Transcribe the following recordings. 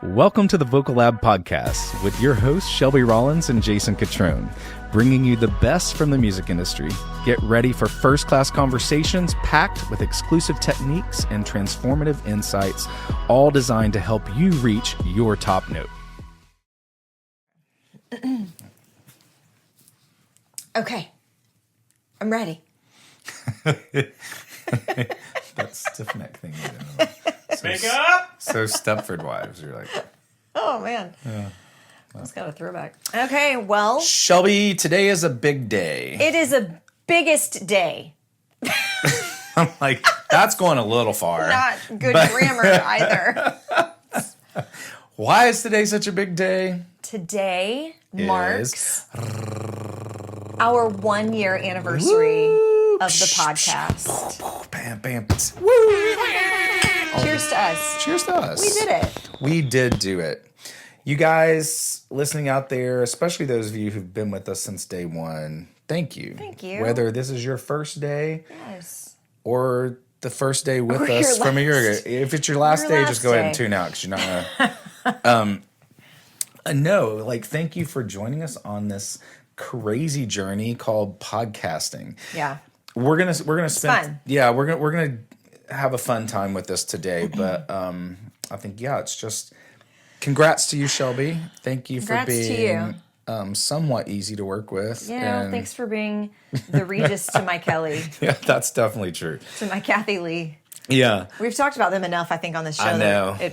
Welcome to the Vocal Lab podcast with your hosts Shelby Rollins and Jason Catron, bringing you the best from the music industry. Get ready for first-class conversations packed with exclusive techniques and transformative insights, all designed to help you reach your top note. Okay, I'm ready. That stiff neck thing. Makeup! So Stepford Wives, you're like... Oh, man. Yeah. That's got a throwback. Okay, well... Shelby, today is a big day. It is a biggest day. I'm like, that's going a little far. Not good grammar either. Why is today such a big day? Today marks our 1 year anniversary of the podcast. Bam, bam. Woo! Cheers to us. Cheers to us. We did it. We did do it. You guys listening out there, especially those of you who've been with us since day one, thank you. Thank you. Whether this is your first day Yes. or the first day with Or us your from a year last- ago. If it's your last day, just go ahead and day. tune out because you're not going to. No, like, thank you for joining us on this crazy journey called podcasting. Yeah. We're gonna spend fun. Yeah, we're gonna have a fun time with this today, but I think it's just congrats to you, Shelby. Thank you Congrats for to being you. Somewhat easy to work with. Yeah, and- thanks for being the Regis to my Kelly, Yeah, that's definitely true. to my Kathy Lee. Yeah, We've talked about them enough, I think, on this show. I know. that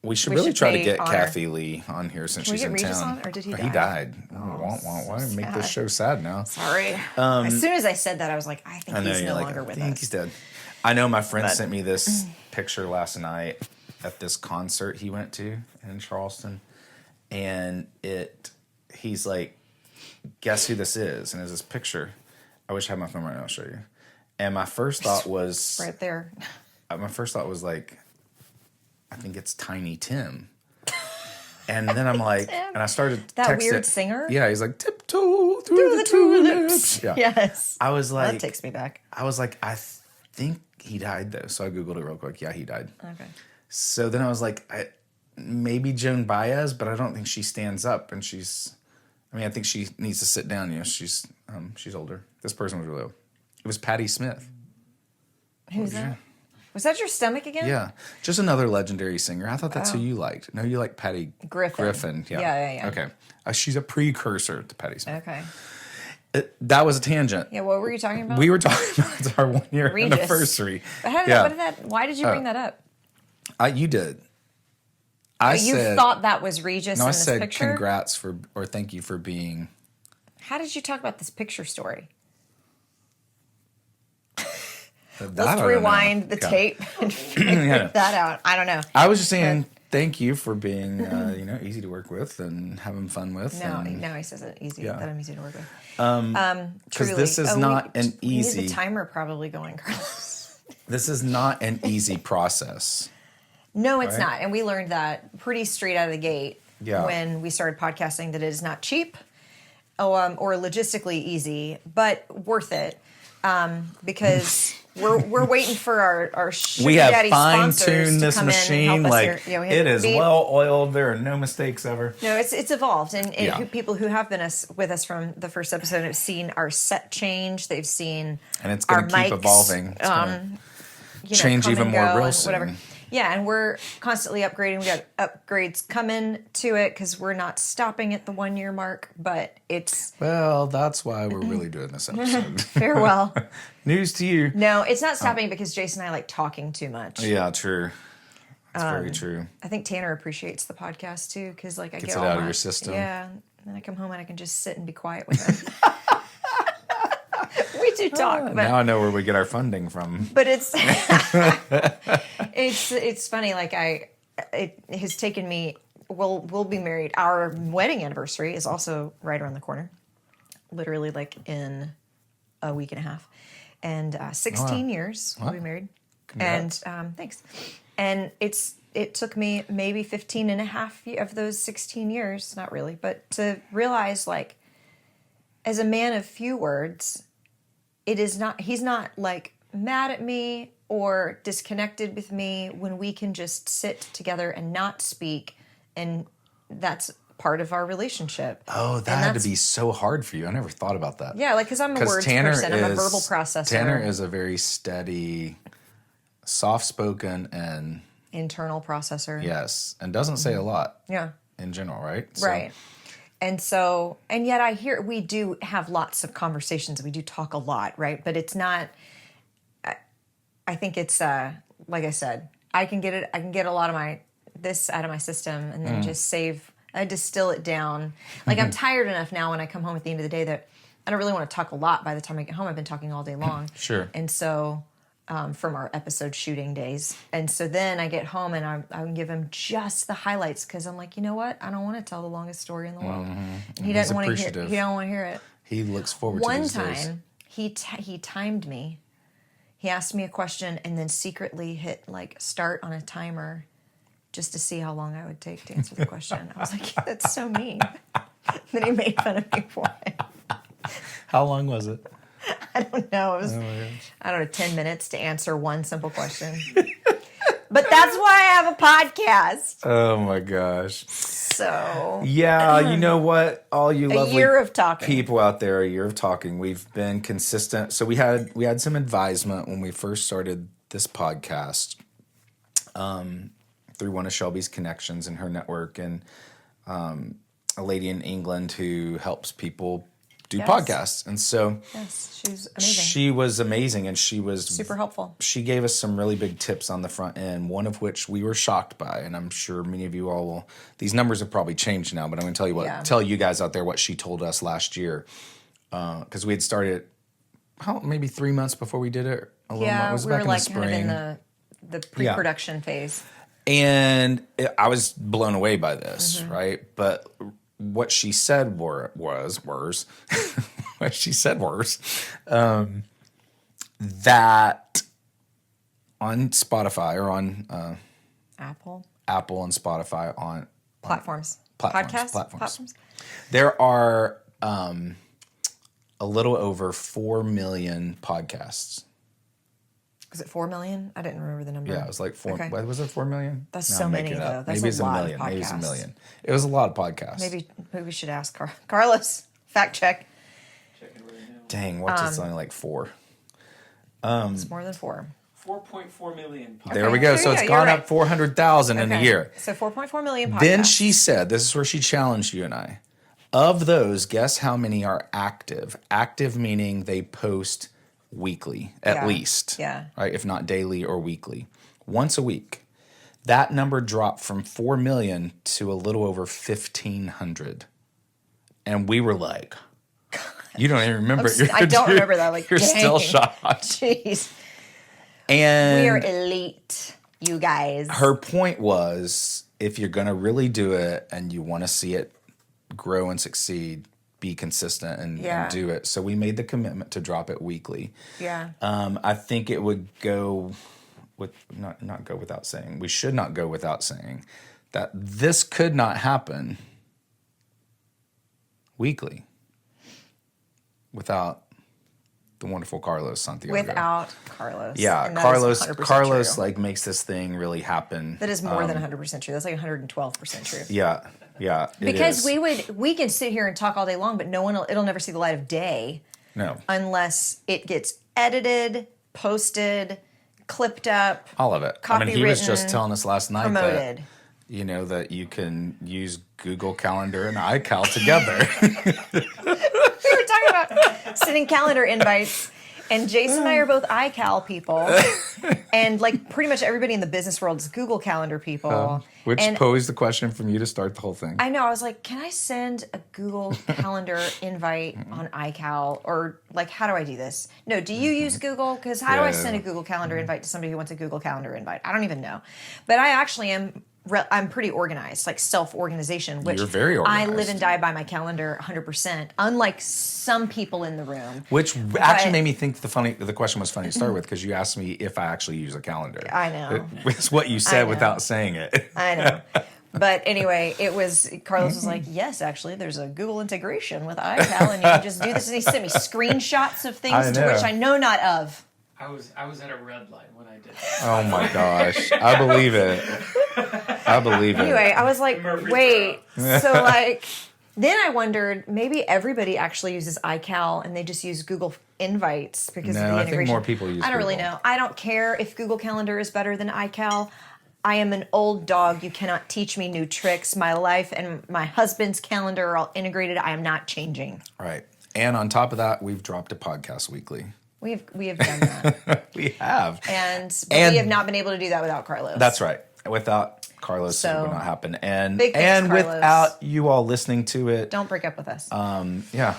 we should We really should try to pay get honor. Kathy Lee on here since Can we she's get in Regis town. on, or did he He die? died. Why make this sad. show sad now? Sorry. As soon as I said that, I was like, I think I know he's you're no like, longer I with think us. he's dead. I know my friend But- sent me this picture last night at this concert he went to in Charleston, and he's like, guess who this is? And there's this picture. I wish I had my phone right now. I'll show you. And my first thought was Right there. like, I think it's Tiny Tim. And then I'm like, Tim. and I started That texting. weird singer? Yeah, he's like, tiptoe through the tulips. Yeah. Yes. I was like, That takes me back. I think he died though. So I Googled it real quick. Yeah, he died. Okay. So then I was like, maybe Joan Baez, but I don't think she stands up, and I think she needs to sit down. You know, she's older. This person was really old. It was Patti Smith. Who's that? Was that your stomach again? Yeah, just another legendary singer. I thought that's who you liked. No, you like Patty Griffin. Yeah. Yeah. Okay. She's a precursor to Patti Smith. Okay. That was a tangent. Yeah, what were you talking about? We were talking about our 1 year Regis. anniversary. But how did Yeah. why did you bring that up? You did. You thought that was Regis No, in I this said picture? congrats or thank you for being. How did you talk about this picture story? I Let's don't know. rewind the Yeah. tape and figure Yeah. that out. I don't know. I was just saying thank you for being, easy to work with and having fun with. No, and- now he says it easy. Yeah. That I'm easy to work with. Because this is Truly. not an We need easy. the timer probably going, Carlos. This is not an easy process. No, it's Right? not. And we learned that pretty straight out of the gate Yeah. when we started podcasting, that it is not cheap or logistically easy, but worth it because we're waiting for our sugar We have daddy sponsors fine-tuned to this come machine. in and help Like us here. it is Beep. well oiled. There are no mistakes ever. No, it's evolved, and Yeah. people who have been with us from the first episode have seen our set change. They've seen And it's our going to keep mics, evolving. It's gonna change come even and more go real and soon. whatever. Yeah, and we're constantly upgrading. We got upgrades coming to it because we're not stopping at the 1 year mark, but it's Well, that's why we're really doing this episode. farewell. News to you. No, it's not stopping because Jason and I like talking too much. Yeah, true. It's very true. I think Tanner appreciates the podcast too because like I Gets get it all out of my- your system. Yeah, and then I come home and I can just sit and be quiet with him. We do talk, but Now I know where we get our funding from. but it's it's funny. Like it has taken me. We'll be married. Our wedding anniversary is also right around the corner, literally like in a week and a half, and 16 years we'll be married. Congrats. And thanks. And it took me maybe 15 and a half of those 16 years, not really, but to realize, like, as a man of few words, he's not like mad at me or disconnected with me when we can just sit together and not speak and that's part of our relationship. Oh, that had to be so hard for you. I never thought about that. Yeah, like, because I'm a words person. I'm a verbal processor. Tanner is a very steady, soft-spoken, and... internal processor. Yes, and doesn't say a lot. Yeah. In general, right? Right. And yet we do have lots of conversations. We do talk a lot, right? But it's not, I think it's, like I said, I can get a lot of this out of my system and then just distill it down. Like I'm tired enough now when I come home at the end of the day that I don't really want to talk a lot by the time I get home. I've been talking all day long. Sure. And so, from our episode shooting days. And so then I get home and I can give him just the highlights because I'm like, you know what? I don't want to tell the longest story in the world. And he doesn't want to hear it. He don't want to hear it. He looks forward to these days. One time, he timed me. He asked me a question and then secretly hit start on a timer just to see how long I would take to answer the question. I was like, yeah, that's so mean. Then he made fun of me for it. How long was it? I don't know. It was, 10 minutes to answer one simple question. But that's why I have a podcast. Oh my gosh. So. Yeah, you know what? All you lovely year of talking. People out there, a year of talking. We've been consistent. So we had some advisement when we first started this podcast through one of Shelby's connections in her network, and a lady in England who helps people do podcasts. And so yes, she's amazing. She was amazing, and she was super helpful. She gave us some really big tips on the front end, one of which we were shocked by, and I'm sure many of you all will. These numbers have probably changed now, but I'm going to tell you guys out there what she told us last year, because we had started maybe 3 months before we did it. We were like kind of in the pre-production phase. And I was blown away by this, right? But what she said what she said was that on Spotify or on Apple and Spotify on platforms, there are a little over 4 million podcasts. Was it 4 million? I didn't remember the number. Yeah, it was like 4. Okay. Was it 4 million? That's so many, though. That's maybe a lot million. of podcasts. Maybe it's a million. It was a lot of podcasts. Maybe we should ask Carlos. Fact check. Checking right now. Dang, what's it something like 4? It's more than 4. 4.4 million podcasts. There we go. So it's gone up 400,000 in a year. So 4.4 million podcasts. Then she said, this is where she challenged you and I. Of those, guess how many are active? Active meaning they post weekly, at least. Yeah. Right? If not daily or weekly. Once a week. That number dropped from 4 million to a little over 1,500. And we were like, you don't even remember. I don't remember that. Like, you're still shocked. Jeez. And we are elite, you guys. Her point was, if you're going to really do it and you want to see it grow and succeed, be consistent and do it. So we made the commitment to drop it weekly. Yeah. I think it would go with not go without saying. We should not go without saying that this could not happen weekly without the wonderful Carlos Santiago. Without Carlos. Yeah, Carlos like makes this thing really happen. That is more than 100% true. That's like 112% true. Yeah. Yeah, because we can sit here and talk all day long, but it'll never see the light of day. No. Unless it gets edited, posted, clipped up, all of it. I mean, he was just telling us last night promoted. that you can use Google Calendar and iCal together. We were talking about sending calendar invites. And Jason and I are both iCal people, and like pretty much everybody in the business world is Google Calendar people. Which posed the question from you to start the whole thing. I know. I was like, can I send a Google Calendar invite on iCal, or like, how do I do this? No, do you use Google? Because how do I send a Google Calendar invite to somebody who wants a Google Calendar invite? I don't even know. But I actually am. I'm pretty organized, like self-organization, which you're very organized. I live and die by my calendar 100%, unlike some people in the room. Which actually made me think the question was funny to start with, because you asked me if I actually use a calendar. I know. It's what you said without saying it. I know. But anyway, Carlos was like, yes, actually, there's a Google integration with iCal, and you can just do this. And he sent me screenshots of things to which I know not of. I was at a red light when I did. Oh my gosh. I believe it. Anyway, I was like, Murphy's wait. So like, then I wondered, maybe everybody actually uses iCal and they just use Google Invites because of the No, I integration. think more people use I don't really Google. know. I don't care if Google Calendar is better than iCal. I am an old dog. You cannot teach me new tricks. My life and my husband's calendar are all integrated. I am not changing. Right. And on top of that, we've dropped a podcast weekly. We have done that. We have. And we And- have not been able to do that without Carlos. That's right. Without Carlos, it So, would not happen. And big thanks, Carlos. without you all listening to it. Don't break up with us. Yeah.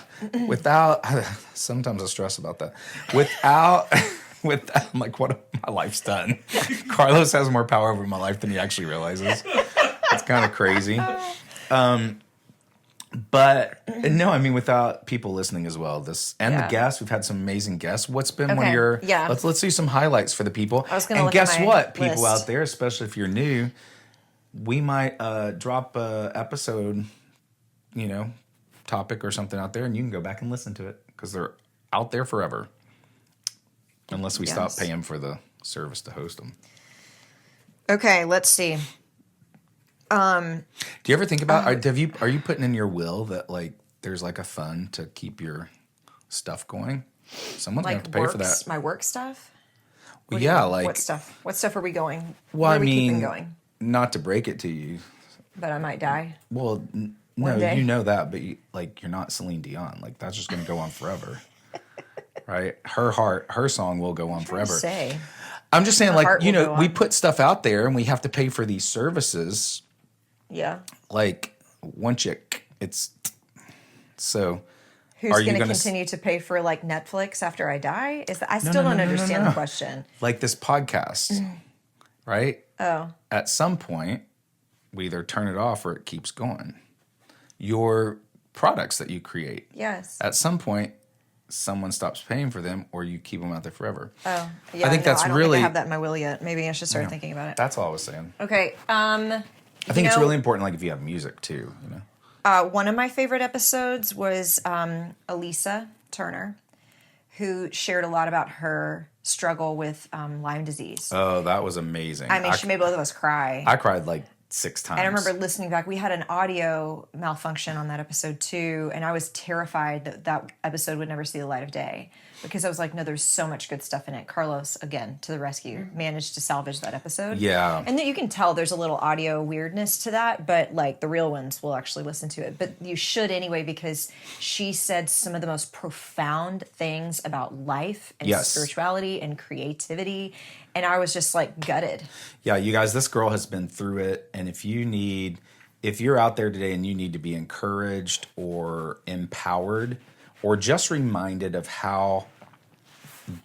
Without, sometimes I stress about that. Without, I'm like, what my life's done. Carlos has more power over my life than he actually realizes. It's kind of crazy. But no, I mean, without people listening as well, the guests, we've had some amazing guests. What's been one of your, let's do some highlights for the people. I was gonna and look guess at my what, people list. out there, especially if you're new, we might drop a episode, topic or something out there, and you can go back and listen to it because they're out there forever. Unless we stop paying for the service to host them. Okay, let's see. Do you ever think about, are you putting in your will that like there's like a fund to keep your stuff going? Someone's gonna have to pay for that. My work stuff? Well, yeah, like what stuff? What stuff are we going? Well, where I are we keeping mean, going? not to break it to you. But I might die. Well, no, One day. you know that, but you're not Celine Dion. Like that's just gonna go on forever, right? Her song will go on forever. Say. I'm just saying, Her like heart will go we on. put stuff out there and we have to pay for these services. Yeah. Like it's so. Who's Are you going to gonna continue to pay for like Netflix after I die? I still don't understand the question. Like this podcast, right? Oh. At some point, we either turn it off or it keeps going. Your products that you create. Yes. At some point, someone stops paying for them, or you keep them out there forever. Oh, yeah. I think that's I don't really. think I have that in my will yet. Maybe I should start thinking about it. That's all I was saying. Okay. I think it's really important, like if you have music too. One of my favorite episodes was Elisa Turner, who shared a lot about her struggle with Lyme disease. Oh, that was amazing. I mean, she made both of us cry. I cried like 6 times. And I remember listening back. We had an audio malfunction on that episode too, and I was terrified that that episode would never see the light of day because I was like, no, there's so much good stuff in it. Carlos, again, to the rescue, managed to salvage that episode. Yeah. And then you can tell there's a little audio weirdness to that, but like the real ones will actually listen to it. But you should anyway because she said some of the most profound things about life and spirituality and creativity. And I was just like gutted. Yeah, you guys, this girl has been through it. And if you're out there today and you need to be encouraged or empowered or just reminded of how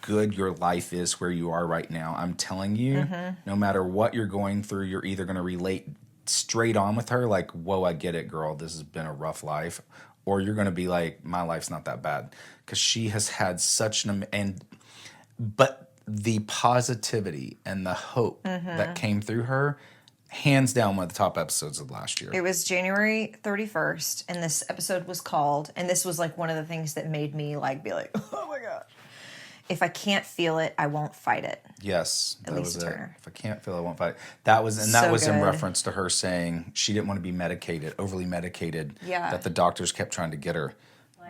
good your life is where you are right now, I'm telling you, no matter what you're going through, you're either going to relate straight on with her, like, whoa, I get it, girl, this has been a rough life. Or you're going to be like, my life's not that bad. Because she has had such but the positivity and the hope that came through her, hands down one of the top episodes of last year. It was January 31st, and this episode was called, and this was like one of the things that made me like be like, oh my gosh. If I can't feel it, I won't fight it. Yes, that Elisa was it. Turner. If I can't feel it, I won't fight it. That was in So reference to her saying she didn't want to be overly medicated, that the doctors kept trying to get her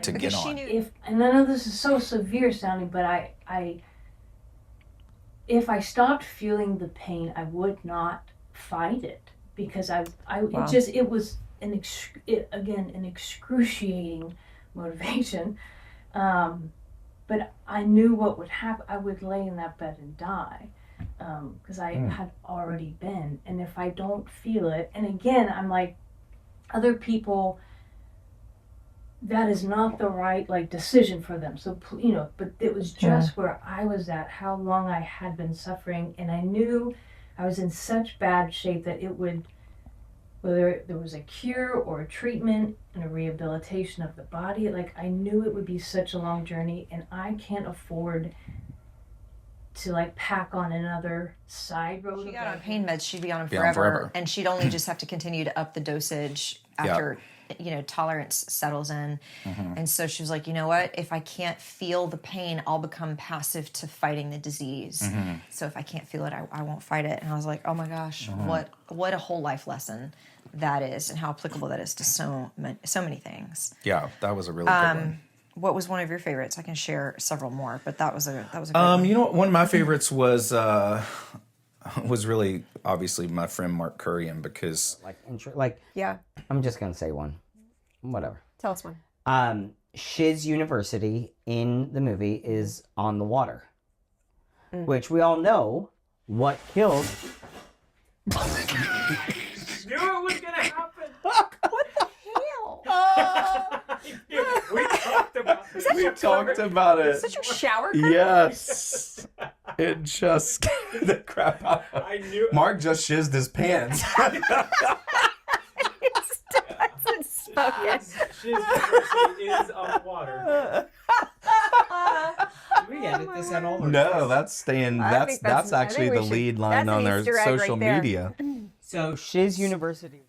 to get Because she on. knew And I know this is so severe sounding, but if I stopped feeling the pain, I would not fight it because it was an excruciating motivation. But I knew what would happen. I would lay in that bed and die because I had already been. And if I don't feel it, and again, I'm like, other people, that is not the right decision for them. So, but it was just where I was at, how long I had been suffering. And I knew I was in such bad shape that it would, whether there was a cure or a treatment and a rehabilitation of the body, I knew it would be such a long journey, and I can't afford to pack on another side road. she got on pain meds, she'd be on them Be on forever, forever. and she'd only just have to continue to up the dosage after tolerance settles in. And so she was like, you know what? If I can't feel the pain, I'll become passive to fighting the disease. So if I can't feel it, I won't fight it. And I was like, oh my gosh, what a whole life lesson that is, and how applicable that is to so many things. Yeah, that was a really good one. What was one of your favorites? I can share several more, but that was a great one. You know what? One of my favorites was really obviously my friend Mark Currian, because Yeah. I'm just gonna say one, whatever. Tell us one. Shiz University in the movie is on the water, which we all know what killed. Knew it was gonna happen. We talked about it. Is that your shower curtain? Yes. It just scared the crap out of I knew. Mark just shizzed his pants. Shiz University is on water. We edit this out all. No, that's staying. I think That's I actually think the we lead should- line that's on an their Easter egg social right there. media. So Shiz University.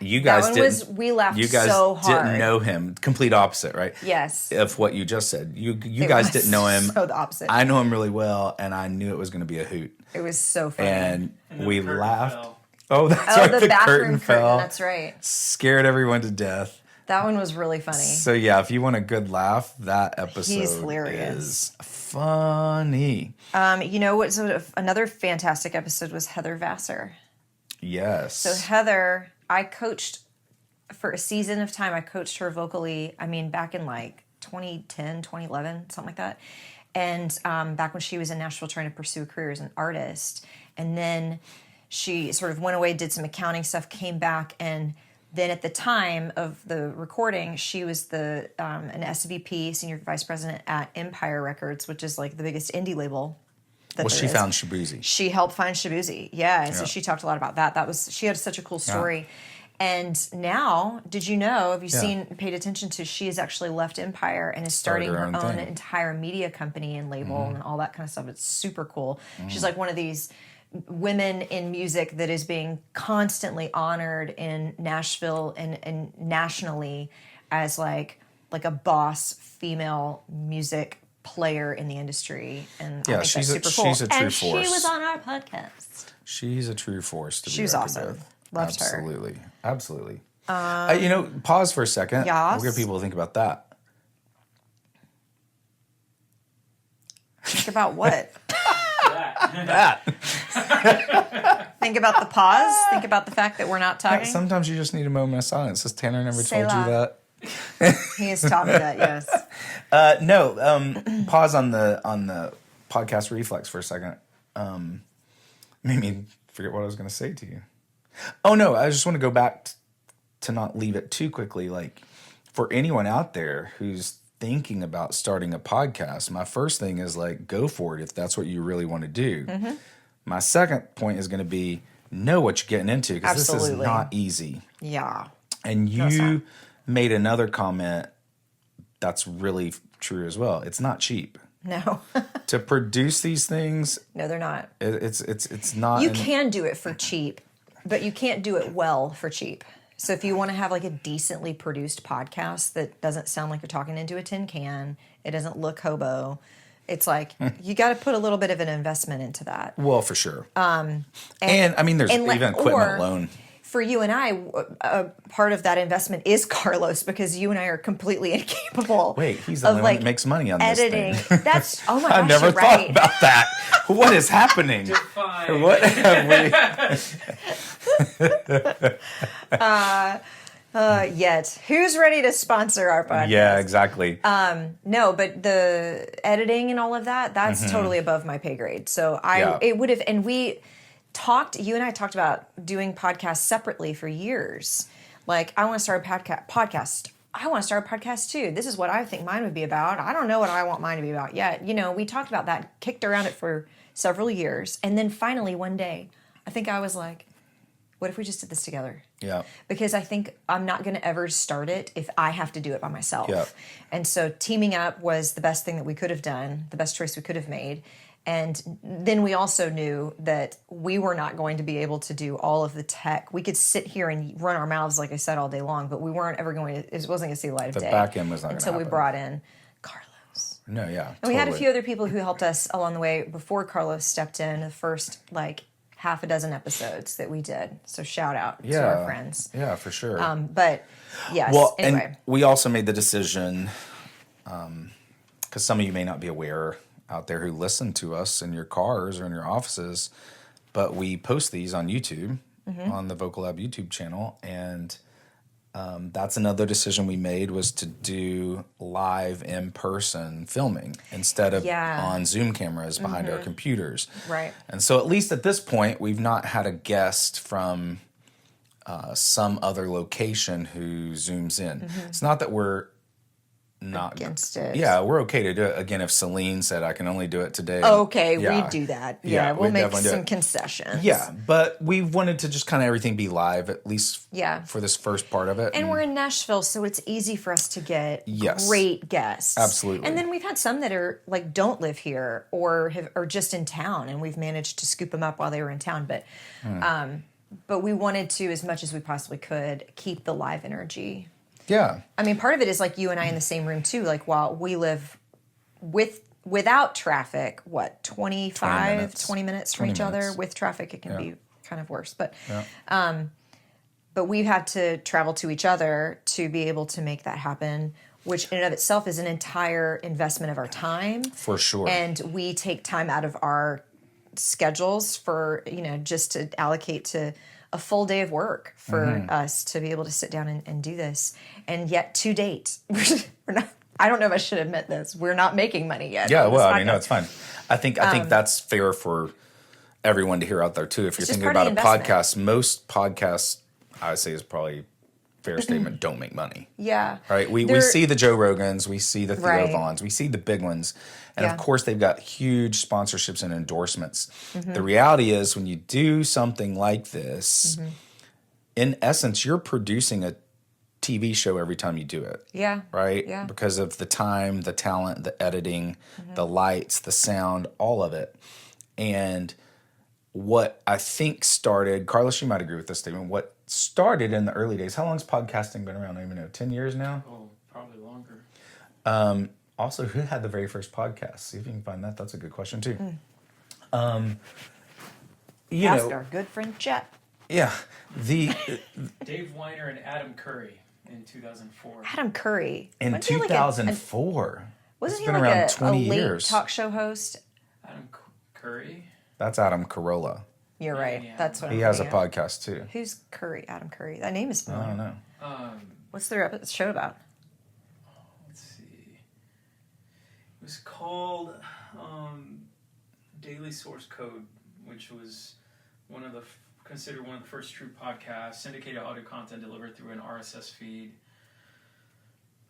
You guys That one didn't. we laughed You guys so hard. didn't know him. Complete opposite, right? Yes. Of what you just said. You It guys was didn't know him. So the opposite. I know him really well, and I knew it was going to be a hoot. It was so funny. And the we curtain laughed. fell. Oh, that's oh, right. the bathroom curtain curtain. fell. That's right. Scared everyone to death. That one was really funny. So yeah, if you want a good laugh, that episode He's hilarious. is funny. You know what? Sort of another fantastic episode was Heather Vassar. Yes. So Heather, I coached for a season of time. I coached her vocally. I mean, back in like 2010, 2011, something like that. And back when she was in Nashville trying to pursue a career as an artist. And then she sort of went away, did some accounting stuff, came back, and then at the time of the recording, she was the an SVP, senior vice president at Empire Records, which is like the biggest indie label. Well, she found Shabuzi. She helped find Shabuzi, yeah. And so she talked a lot about that. She had such a cool story. And now, did you know? Have you paid attention to? She has actually left Empire and is starting her own thing. entire media company and label and all that kind of stuff. It's super cool. She's like one of these women in music that is being constantly honored in Nashville and nationally as like a boss female music player in the industry. And I think she's that's super cool. she's a true and force. she was on our podcast. She's a true force to be She was reckoned awesome. with. Loved her. Absolutely. Pause for a second. Yes. We'll get people to think about that. Think about what? That. Think about the pause. Think about the fact that we're not talking. Sometimes you just need a moment of silence. Has Tanner never Say told you loud. that? He has taught me that. Yes. Pause on the podcast reflex for a second. Made me forget what I was going to say to you. Oh no, I just want to go back to not leave it too quickly. Like, for anyone out there who's thinking about starting a podcast, my first thing is like, go for it if that's what you really want to do. My second point is going to be, know what you're getting into, because this is Absolutely. not easy. Yeah. And it's not. you made another comment that's really true as well. It's not cheap No. to produce these things. No, they're not. It's not. You can do it for cheap, but you can't do it well for cheap. So if you want to have like a decently produced podcast that doesn't sound like you're talking into a tin can, it doesn't look hobo, it's like you got to put a little bit of an investment into that. Well, for sure. And I mean, there's even equipment alone. For you and I, part of that investment is Carlos, because you and I are completely incapable. Wait, he's the of only one that makes money on editing. this thing. That's oh my gosh, I never you're thought right. about that. What is happening? Define. What have we? Yet who's ready to sponsor our podcast? Yeah, exactly. No, but the editing and all of that's totally above my pay grade. So it would have, and you and I talked about doing podcasts separately for years. Like, I want to start a podcast. I want to start a podcast too. This is what I think mine would be about. I don't know what I want mine to be about yet. You know, we talked about that, kicked around it for several years. And then finally one day, I think I was like, what if we just did this together? Yeah. Because I think I'm not going to ever start it if I have to do it by myself. Yeah. And so teaming up was the best thing that we could have done, the best choice we could have made. And then we also knew that we were not going to be able to do all of the tech. We could sit here and run our mouths, like I said, all day long, but we weren't ever going to, it wasn't going to see the light of The day. back end was not going to until we happen. brought in Carlos. No, yeah. And we had a few other people who helped us along the way before Carlos stepped in the first, like, half a dozen episodes that we did. So shout out to our friends. Yeah, for sure. But yes, Well, anyway. and we also made the decision, because some of you may not be aware out there who listen to us in your cars or in your offices, but we post these on YouTube, on the Vocal Lab YouTube channel, and that's another decision we made, was to do live in-person filming instead of on Zoom cameras behind our computers. Right. And so at least at this point, we've not had a guest from some other location who zooms in. It's not that we're not against it. Yeah, we're okay to do it. Again, if Celine said I can only do it today. Okay, yeah. we do that. Yeah, Yeah, we'll we'd make definitely do some it. concessions. Yeah, but we wanted to just kind of everything be live, at least for this first part of it. And we're in Nashville, so it's easy for us to get Yes. great guests. Absolutely. And then we've had some that are like don't live here or are just in town, and we've managed to scoop them up while they were in town. But we wanted to, as much as we possibly could, keep the live energy. Yeah. I mean, part of it is like you and I in the same room too. Like while we live without traffic, 20 minutes from each other. With traffic, it can be kind of worse. But we've had to travel to each other to be able to make that happen, which in and of itself is an entire investment of our time. For sure. And we take time out of our schedules for, just to allocate to a full day of work for us to be able to sit down and do this. And yet, to date, we're not. I don't know if I should admit this. We're not making money yet. Yeah, well, I mean, no, it's fine. I think that's fair for everyone to hear out there too. If you're just thinking part of about a the investment. podcast, most podcasts, I would say, is probably a fair statement, don't make money. Yeah. Right? We see the Joe Rogans, we see the Theo Right. Vaughns, we see the big ones. And Yeah. of course, they've got huge sponsorships and endorsements. The reality is, when you do something like this, in essence, you're producing a TV show every time you do it. Yeah. Right? Yeah. Because of the time, the talent, the editing, the lights, the sound, all of it. And what I think started, Carlos, you might agree with this statement, what started in the early days, how long's podcasting been around? I don't even know, 10 years now? Oh, probably longer. Also, who had the very first podcast? See if you can find that. That's a good question, too. You Ask know, our good friend Chet. yeah. Dave Weiner and Adam Curry in 2004. Adam Curry. In Wasn't he like 2004. wasn't It's he been like around a 20 late years. talk show host? Adam Curry? That's Adam Carolla. You're right. Yeah. That's what He I'm has a thinking of. podcast, too. Who's Curry? Adam Curry. That name is I familiar. don't know. What's their show about? Let's see. It was called Daily Source Code, which was considered one of the first true podcasts, syndicated audio content delivered through an RSS feed.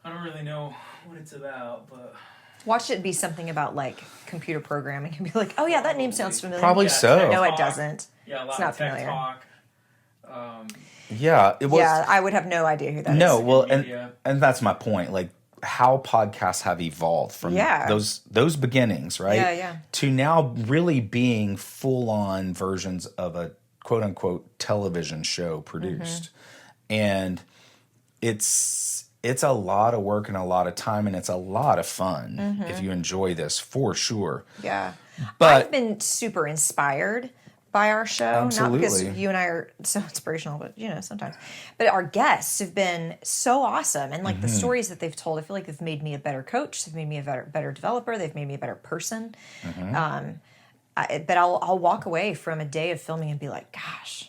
I don't really know what it's about, but Watch it be something about like computer programming and be like, oh yeah, that name sounds familiar. Probably so. tech No, it talk. doesn't. Yeah, a lot It's of not tech familiar. talk. Yeah, it was. Yeah, I would have no idea who that is. No, well, media. and that's my point. Like, how podcasts have evolved from those beginnings, right? Yeah, yeah. To now really being full on versions of a quote unquote television show produced, and it's a lot of work and a lot of time, and it's a lot of fun if you enjoy this, for sure. Yeah. But I've been super inspired by our show. Absolutely. Not because you and I are so inspirational, but sometimes. But our guests have been so awesome. And like the stories that they've told, I feel like they've made me a better coach. They've made me a better developer. They've made me a better person. But I'll walk away from a day of filming and be like, gosh.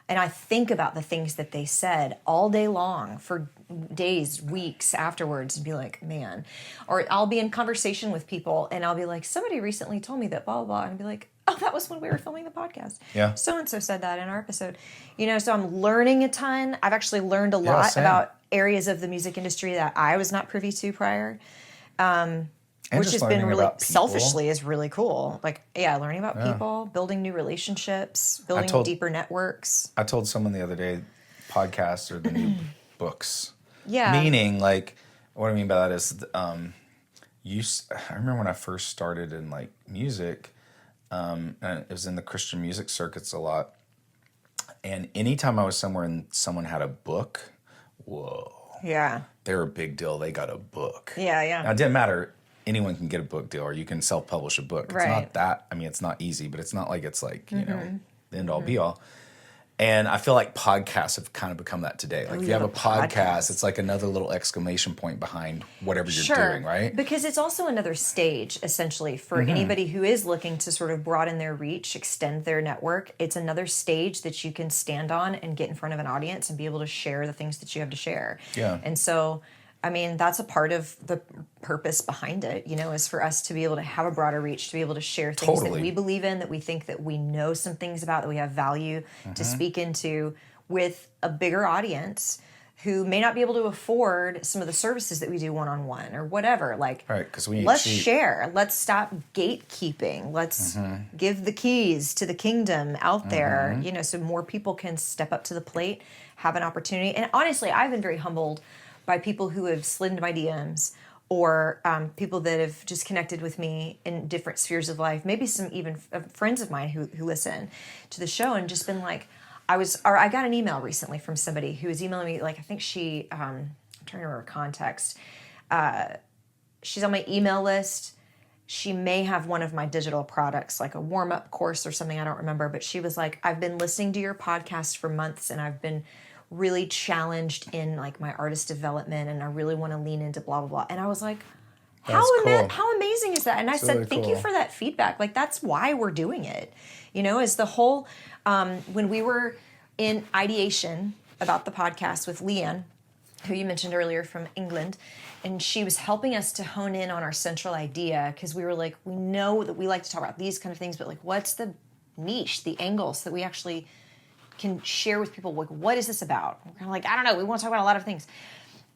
And I think about the things that they said all day long for days, weeks afterwards and be like, man. Or I'll be in conversation with people and I'll be like, somebody recently told me that blah, blah, blah. And I'll be like, oh, that was when we were filming the podcast. Yeah. So-and-so said that in our episode. So I'm learning a ton. I've actually learned a lot same. about areas of the music industry that I was not privy to prior. And Which just has been learning really about people. selfishly is really cool. Like, learning about people, building new relationships, building deeper networks. I told someone the other day, podcasts are the new books. Yeah. Meaning, like, what I mean by that is, I remember when I first started in like music, and it was in the Christian music circuits a lot. And anytime I was somewhere and someone had a book, whoa. Yeah. They're a big deal. They got a book. Yeah. Now, it didn't matter. Anyone can get a book deal, or you can self-publish a book. It's Right. not that. I mean, it's not easy, but it's not like it's like, you know, the end-all, be-all. And I feel like podcasts have kind of become that today. Like, if you have a podcast, it's like another little exclamation point behind whatever you're doing, right? Because it's also another stage, essentially, for anybody who is looking to sort of broaden their reach, extend their network. It's another stage that you can stand on and get in front of an audience and be able to share the things that you have to share. Yeah. And so, I mean, that's a part of the purpose behind it, you know, is for us to be able to have a broader reach, to be able to share things that we believe in, that we think that we know some things about, that we have value to speak into with a bigger audience who may not be able to afford some of the services that we do one-on-one or whatever. Like, Right, 'cause let's share. Let's stop gatekeeping. Let's give the keys to the kingdom out there, you know, so more people can step up to the plate, have an opportunity. And honestly, I've been very humbled by people who have slid into my DMs, or people that have just connected with me in different spheres of life. Maybe some even friends of mine who listen to the show and just been like, I got an email recently from somebody who was emailing me, like, I think she, I'm trying to remember context. She's on my email list. She may have one of my digital products, like a warm-up course or something, I don't remember. But she was like, I've been listening to your podcast for months, and I've been really challenged in like my artist development, and I really want to lean into blah, blah, blah. And I was like, how amazing is that? And I said, really thank you for that feedback. Like, that's why we're doing it. You know, is the whole, when we were in ideation about the podcast with Leanne, who you mentioned earlier from England, and she was helping us to hone in on our central idea, because we were like, we know that we like to talk about these kind of things, but like, what's the niche, the angle, so that we actually can share with people, like, what is this about? We're kind of like, I don't know, we want to talk about a lot of things.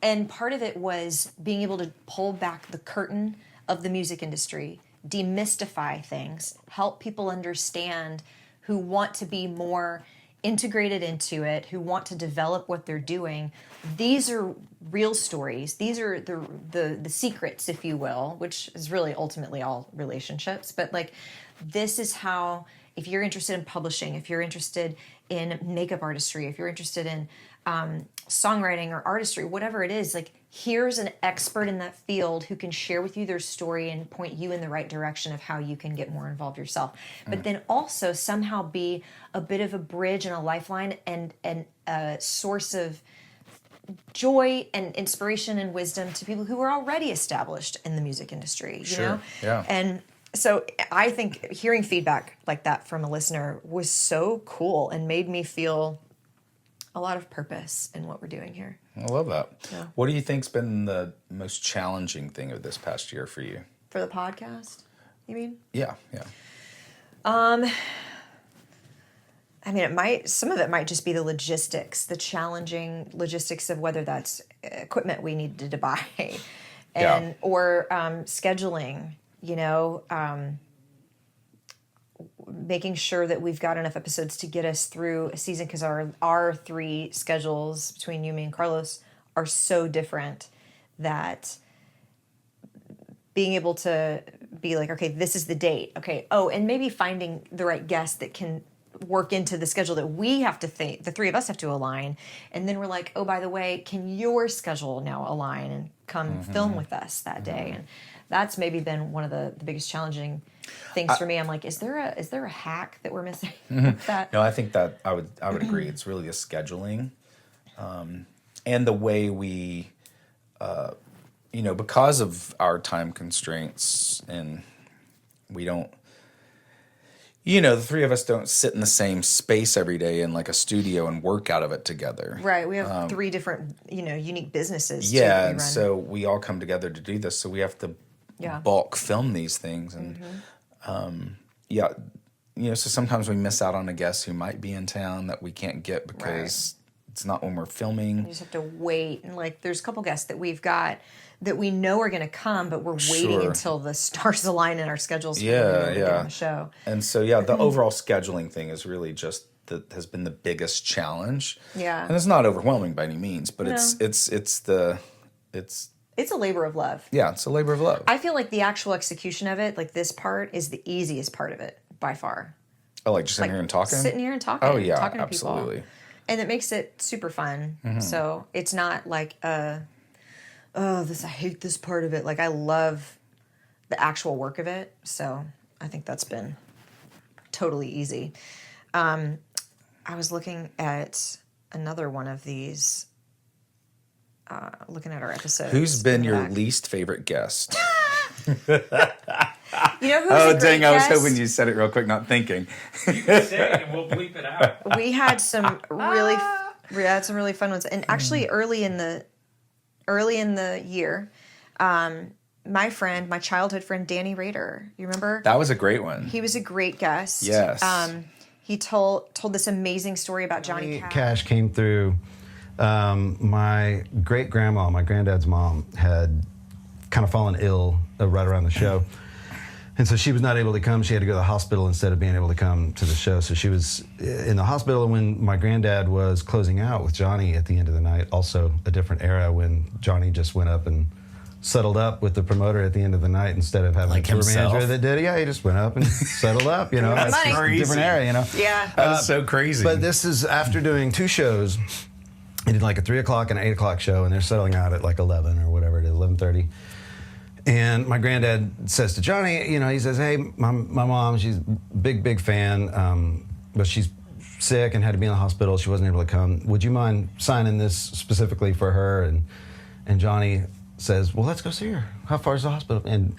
And part of it was being able to pull back the curtain of the music industry, demystify things, help people understand who want to be more integrated into it, who want to develop what they're doing. These are real stories. These are the secrets, if you will, which is really ultimately all relationships. But like, this is how, if you're interested in publishing, if you're interested in makeup artistry, if you're interested in songwriting or artistry, whatever it is, like, here's an expert in that field who can share with you their story and point you in the right direction of how you can get more involved yourself. But then also somehow be a bit of a bridge and a lifeline and a source of joy and inspiration and wisdom to people who are already established in the music industry, you know? Yeah. And so I think hearing feedback like that from a listener was so cool and made me feel a lot of purpose in what we're doing here. I love that. Yeah. What do you think's been the most challenging thing of this past year for you? For the podcast, you mean? Yeah. I mean, some of it might just be the logistics, the challenging logistics of whether that's equipment we needed to buy, or scheduling. You know, making sure that we've got enough episodes to get us through a season, because our three schedules between you, me, and Carlos are so different that being able to be like, okay, this is the date. Okay. Oh, and maybe finding the right guest that can work into the schedule that we have to think, the three of us have to align. And then we're like, oh, by the way, can your schedule now align and come film with us that day? And that's maybe been one of the biggest challenging things for me. I'm like, is there a hack that we're missing with that? No, I think that I would agree. It's really the scheduling, and the way we, because of our time constraints, and we don't, the three of us don't sit in the same space every day in like a studio and work out of it together. Right. We have three different, unique businesses. Yeah, and run. So we all come together to do this. So we have to bulk film these things, and so sometimes we miss out on a guest who might be in town that we can't get because it's not when we're filming. You just have to wait, and like, there's a couple guests that we've got that we know are going to come, but we're waiting until the stars align in our schedules. For them to get on the show. And so the overall scheduling thing is really just has been the biggest challenge. Yeah, and it's not overwhelming by any means, but it's a labor of love. Yeah, it's a labor of love. I feel like the actual execution of it, like this part, is the easiest part of it, by far. Oh, like just sitting here and talking? Sitting here and talking. Oh, yeah, talking to absolutely. people. And it makes it super fun. So it's not like, I hate this part of it. Like, I love the actual work of it. So I think that's been totally easy. I was looking at another one of these, looking at our episodes. Who's been your least favorite guest? You know who's Oh, a great dang, I was guest? hoping you said it real quick, not thinking. You can say it and we'll bleep it out. We had some really fun ones, and actually early in the year, my childhood friend Danny Rader, you remember? That was a great one. He was a great guest. Yes. He told this amazing story about Johnny Cash. Cash came through. My great grandma, my granddad's mom, had kind of fallen ill right around the show. And so she was not able to come. She had to go to the hospital instead of being able to come to the show. So she was in the hospital when my granddad was closing out with Johnny at the end of the night. Also a different era when Johnny just went up and settled up with the promoter at the end of the night instead of having Like a tour himself? manager that did it. Yeah, he just went up and settled up, you know. That's That's just a crazy. different era, you know. Yeah. That was so crazy. But this is after doing 2 shows. He did like a 3 o'clock and an 8 o'clock show, and they're settling out at like 11 or whatever it is, 11:30. And my granddad says to Johnny, you know, he says, hey, my mom, she's a big fan, but she's sick and had to be in the hospital. She wasn't able to come. Would you mind signing this specifically for her? And Johnny says, well, let's go see her. How far is the hospital? And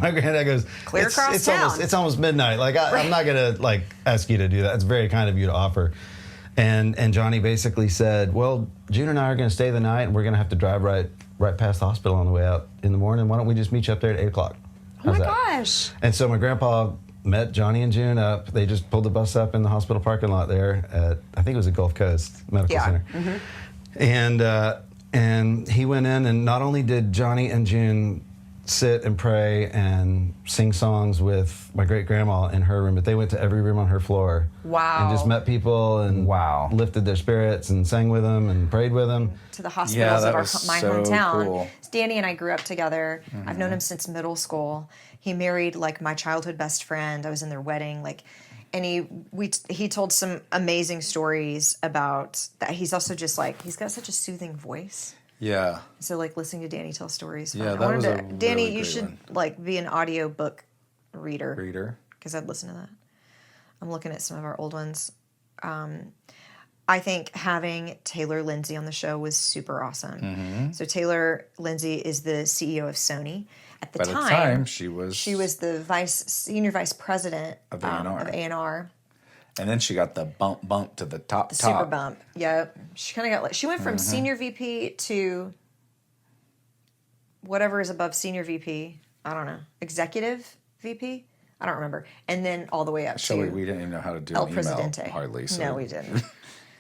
my granddad goes, Clear across it's town." It's almost midnight. Like, I'm not going to, like, ask you to do that. It's very kind of you to offer. And Johnny basically said, well, June and I are going to stay the night, and we're going to have to drive right past the hospital on the way out in the morning. Why don't we just meet you up there at 8 o'clock? Oh my How's that? gosh. And so my grandpa met Johnny and June up. They just pulled the bus up in the hospital parking lot there at, I think it was at Gulf Coast Medical Center. And he went in, and not only did Johnny and June sit and pray and sing songs with my great grandma in her room, but they went to every room on her floor. Wow. And just met people and lifted their spirits and sang with them and prayed with them. To the hospitals that of was my so hometown. cool. Danny and I grew up together. I've known him since middle school. He married like my childhood best friend. I was in their wedding. And he told some amazing stories about that. He's also just like, he's got such a soothing voice. Yeah. So like listening to Danny tell stories. Yeah, fun. that was a Danny, really you great should one. like be an audio book reader. Reader. Because I'd listen to that. I'm looking at some of our old ones. I think having Taylor Lindsay on the show was super awesome. So Taylor Lindsay is the CEO of Sony. At the time, she was the senior vice president Of A&R. Of A&R. and then she got the bump to the top. The super bump. Yeah. She kind of got she went from senior VP to whatever is above senior VP. I don't know. Executive VP? I don't remember. And then all the way up Shelby, to we didn't even know how to do El an email Presidente. hardly. So No, we didn't.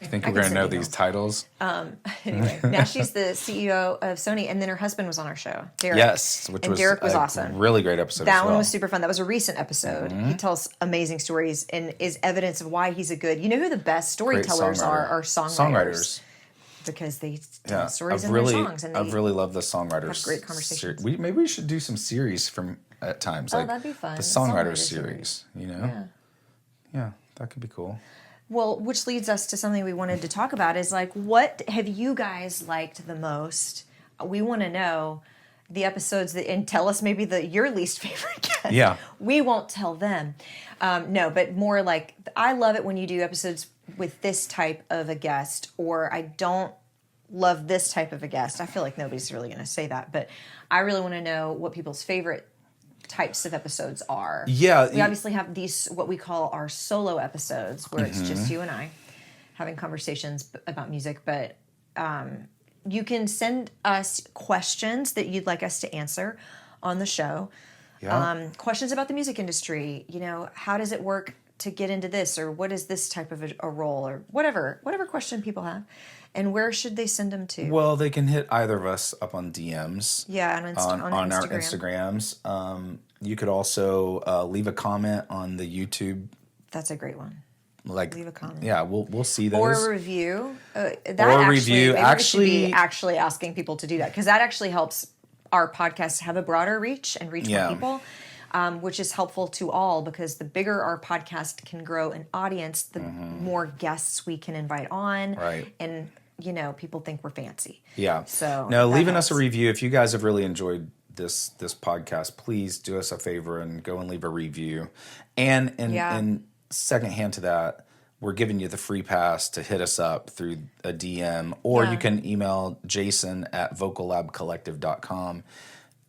I think I we're can going to send know email. these titles. Anyway, now she's the CEO of Sony, and then her husband was on our show, Derek. Yes, which and was Derek was a awesome. really great episode That as one well. was super fun. That was a recent episode. He tells amazing stories and is evidence of why he's a good. You know who the best storytellers songwriter. are songwriters. Because they tell stories in their songs. And I've really loved the songwriters. have great conversations. Maybe we should do some series from at times. Oh, like that'd be fun. The A songwriters songwriter series, you know? Yeah. Yeah, that could be cool. Well, which leads us to something we wanted to talk about is like, what have you guys liked the most? We want to know the episodes and tell us maybe your least favorite guest. Yeah. We won't tell them. No, but more like, I love it when you do episodes with this type of a guest, or I don't love this type of a guest. I feel like nobody's really going to say that, but I really want to know what people's favorite types of episodes are. Yeah. We obviously have these, what we call our solo episodes, where it's just you and I having conversations about music, but you can send us questions that you'd like us to answer on the show. Yeah. Questions about the music industry, you know, how does it work to get into this, or what is this type of a role, or whatever question people have. And where should they send them to? Well, they can hit either of us up on DMs. Yeah, on our Instagram. Instagrams. You could also leave a comment on the YouTube. That's a great one. Like, Leave a comment. Yeah, we'll see those. Or a review. Review. Maybe we should be actually asking people to do that, because that actually helps our podcast have a broader reach and reach more people. which is helpful to all because the bigger our podcast can grow an audience, the more guests we can invite on. Right. And, people think we're fancy. Yeah. So no, that leaving us a helps. review. If you guys have really enjoyed this podcast, please do us a favor and go and leave a review. And secondhand to that, we're giving you the free pass to hit us up through a DM, or you can email jason@vocallabcollective.com,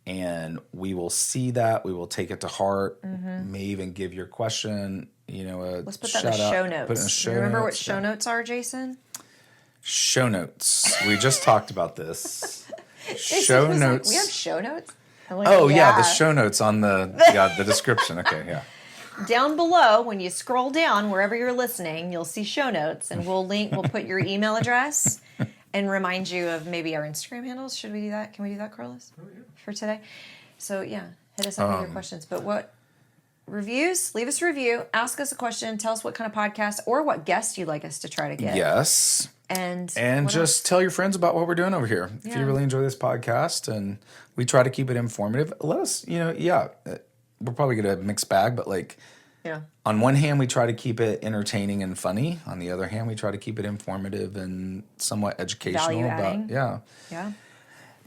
and we will see that. We will take it to heart. May even give your question, Let's put that in the show notes. Put it in the show Remember notes. what show notes are, Jason? Show notes. We just talked about this. Jason Show was like, notes. we have show notes? I'm like, Oh yeah, the show notes on the description. Okay, yeah. Down below, when you scroll down wherever you're listening, you'll see show notes, and we'll put your email address and remind you of maybe our Instagram handles. Should we do that? Can we do that, Carlos? For today? So hit us up with your questions. But what reviews? Leave us a review. Ask us a question. Tell us what kind of podcast or what guest you'd like us to try to get. Yes. And just else? tell your friends about what we're doing over here. If you really enjoy this podcast, and we try to keep it informative, let us, we're probably going to mix bag, but on one hand, we try to keep it entertaining and funny. On the other hand, we try to keep it informative and somewhat educational. Value adding. Yeah. Yeah.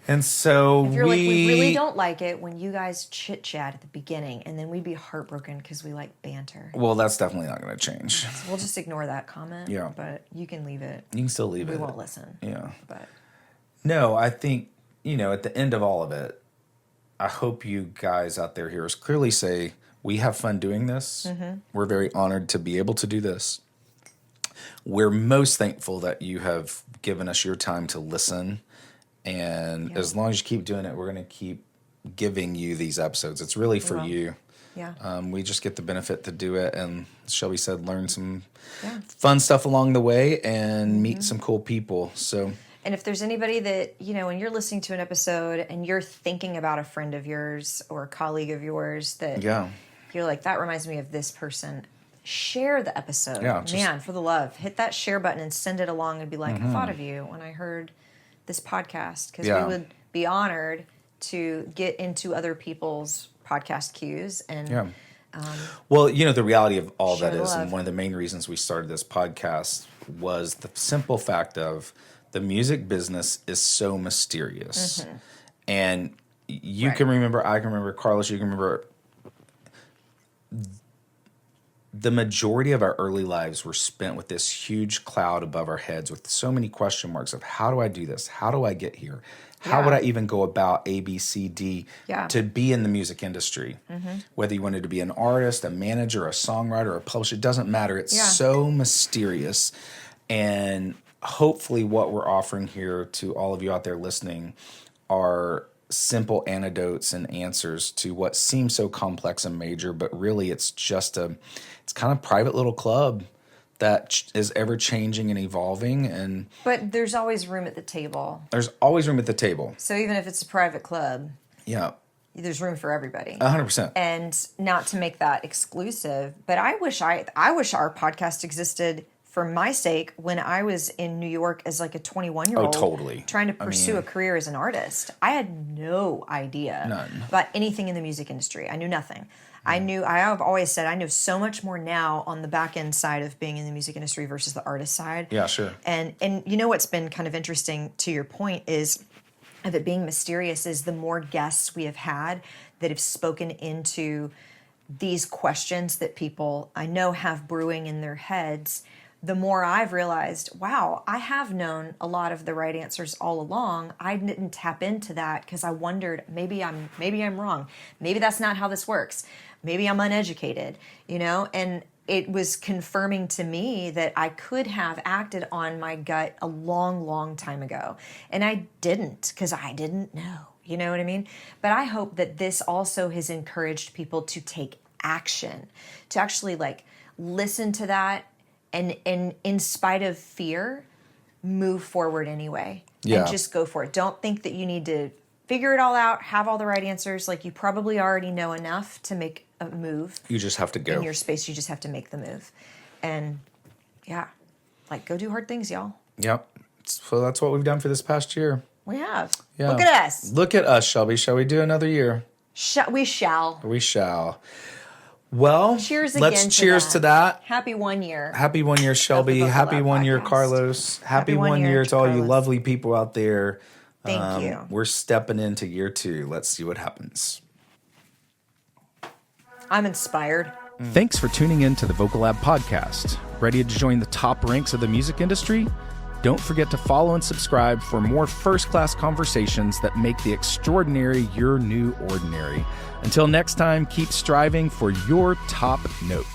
And so If you're like, we really don't like it when you guys chit chat at the beginning, and then we'd be heartbroken because we like banter. Well, that's definitely not going to change. So we'll just ignore that comment. Yeah. But you can leave it. You can still leave it. We won't listen. Yeah. But No, I think, at the end of all of it, I hope you guys out there hear us clearly say, we have fun doing this. We're very honored to be able to do this. We're most thankful that you have given us your time to listen. And as long as you keep doing it, we're going to keep giving you these episodes. It's really for you. Yeah. We just get the benefit to do it. And Shelby said, learn some fun stuff along the way and meet some cool people. So... And if there's anybody that, when you're listening to an episode and you're thinking about a friend of yours or a colleague of yours that you're like, that reminds me of this person, share the episode. Yeah, Man, for the love, hit that share button and send it along and be like, I thought of you when I heard this podcast. Because we would be honored to get into other people's podcast queues. And well, the reality of all share that the is, love. and one of the main reasons we started this podcast was the simple fact of the music business is so mysterious. And you can remember, I can remember, Carlos, you can remember, the majority of our early lives were spent with this huge cloud above our heads with so many question marks of how do I do this? How do I get here? How would I even go about A, B, C, D to be in the music industry? Whether you wanted to be an artist, a manager, a songwriter, a publisher, it doesn't matter. It's so mysterious. And hopefully what we're offering here to all of you out there listening are simple antidotes and answers to what seems so complex and major, but really it's just it's kind of private little club that is ever changing and evolving. But there's always room at the table. There's always room at the table. So even if it's a private club, Yeah. there's room for everybody. 100%. And not to make that exclusive, but I wish our podcast existed for my sake when I was in New York as like a 21-year-old. Oh, totally. Trying to pursue a career as an artist. I had no idea about anything in the music industry. I knew nothing. I've always said I know so much more now on the back end side of being in the music industry versus the artist side. Yeah, sure. And what's been kind of interesting to your point is of it being mysterious is the more guests we have had that have spoken into these questions that people I know have brewing in their heads, the more I've realized, wow, I have known a lot of the right answers all along. I didn't tap into that because I wondered maybe I'm wrong. Maybe that's not how this works. Maybe I'm uneducated, and it was confirming to me that I could have acted on my gut a long, long time ago. And I didn't because I didn't know. You know what I mean? But I hope that this also has encouraged people to take action, to actually listen to that and in spite of fear, move forward anyway. Yeah. And just go for it. Don't think that you need to figure it all out, have all the right answers. You probably already know enough to make a move. You just have to go. In your space, you just have to make the move. And go do hard things, y'all. Yep. So that's what we've done for this past year. We have. Yeah. Look at us. Look at us, Shelby. Shall we do another year? We shall. We shall. Well, Cheers again let's to cheers that. to that. Happy 1 year. Happy 1 year, Shelby. Vocal Happy Lab 1 year, podcast. Carlos. Happy 1 1 year year to to all you Carlos. lovely people out there. Thank you. We're stepping into year 2. Let's see what happens. I'm inspired. Thanks for tuning in to the Vocal Lab podcast. Ready to join the top ranks of the music industry? Don't forget to follow and subscribe for more first-class conversations that make the extraordinary your new ordinary. Until next time, keep striving for your top note.